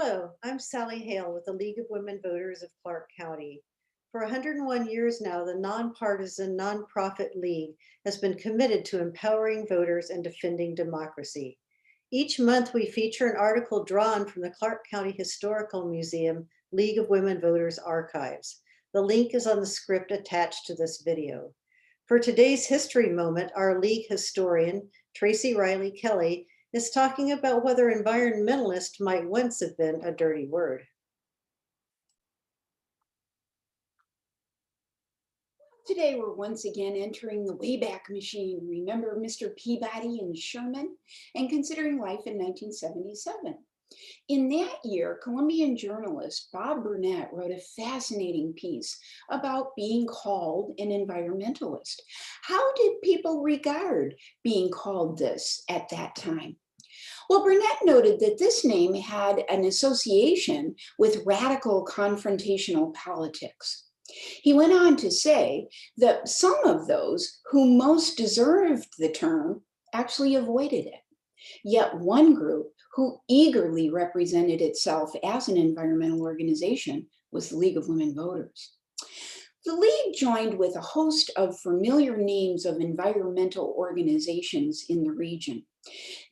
Hello, I'm Sally Hale with the League of Women Voters of Clark County. For 101 years now, the nonpartisan nonprofit league has been committed to empowering voters and defending democracy. Each month, we feature an article drawn from the Clark County Historical Museum League of Women Voters archives. The link is on the script attached to this video. For today's history moment, our league historian, Tracy Reilly Kelly, is talking about whether environmentalist might once have been a dirty word. Today, we're once again entering the Wayback Machine. Remember Mr. Peabody and Sherman, and considering life in 1977. In that year, Columbian journalist Bob Burnett wrote a fascinating piece about being called an environmentalist. How did people regard being called this at that time? Well, Burnett noted that this name had an association with radical confrontational politics. He went on to say that some of those who most deserved the term actually avoided it. Yet one group who eagerly represented itself as an environmental organization was the League of Women Voters. The League joined with a host of familiar names of environmental organizations in the region.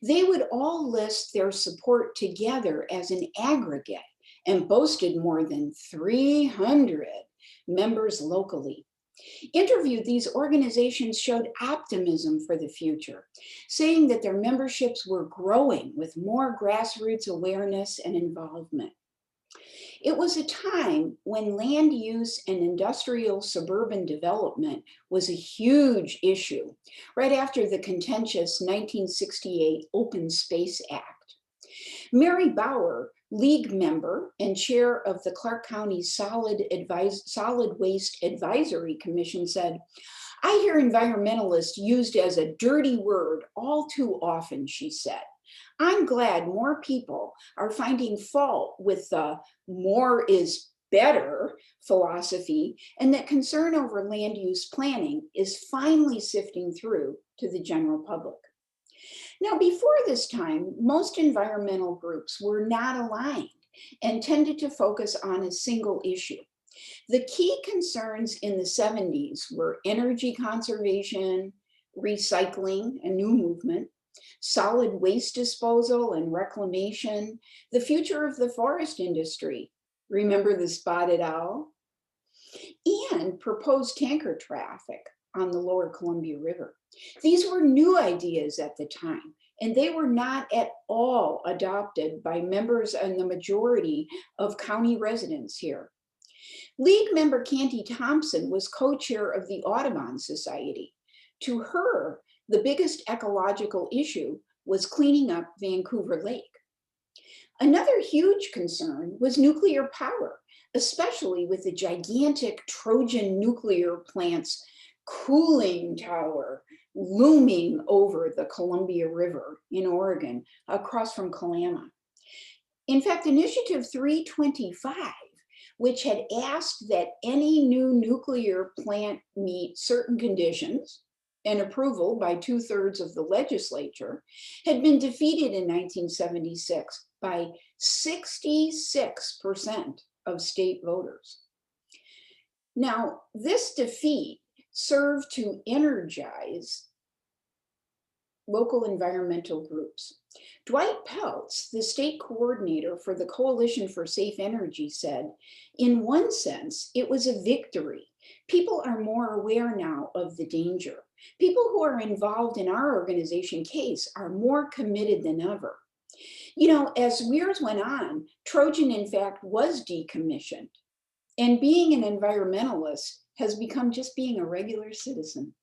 They would all list their support together as an aggregate and boasted more than 300 members locally. Interviewed, these organizations showed optimism for the future, saying that their memberships were growing with more grassroots awareness and involvement. It was a time when land use and industrial suburban development was a huge issue, right after the contentious 1968 Open Space Act. Mary Bauer, League member and chair of the Clark County Solid Waste Advisory Commission, said, "I hear environmentalist used as a dirty word all too often," she said. "I'm glad more people are finding fault with the more is better philosophy, and that concern over land use planning is finally sifting through to the general public." Now, before this time, most environmental groups were not aligned and tended to focus on a single issue. The key concerns in the 70s were energy conservation, recycling, a new movement, solid waste disposal and reclamation, the future of the forest industry. Remember the spotted owl? And proposed tanker traffic on the lower Columbia River. These were new ideas at the time, and they were not at all adopted by members and the majority of county residents here. League member Candy Thompson was co-chair of the Audubon Society. To her, the biggest ecological issue was cleaning up Vancouver Lake. Another huge concern was nuclear power, especially with the gigantic Trojan nuclear plant's cooling tower looming over the Columbia River in Oregon, across from Kalama. In fact, Initiative 325, which had asked that any new nuclear plant meet certain conditions and approval by 2/3 of the legislature, had been defeated in 1976 by 66% of state voters. Now, this defeat served to energize local environmental groups. Dwight Peltz, the state coordinator for the Coalition for Safe Energy, said, "In one sense, it was a victory. People are more aware now of the danger. People who are involved in our organization case are more committed than ever." You know, as years went on, Trojan, in fact, was decommissioned. And being an environmentalist has become just being a regular citizen.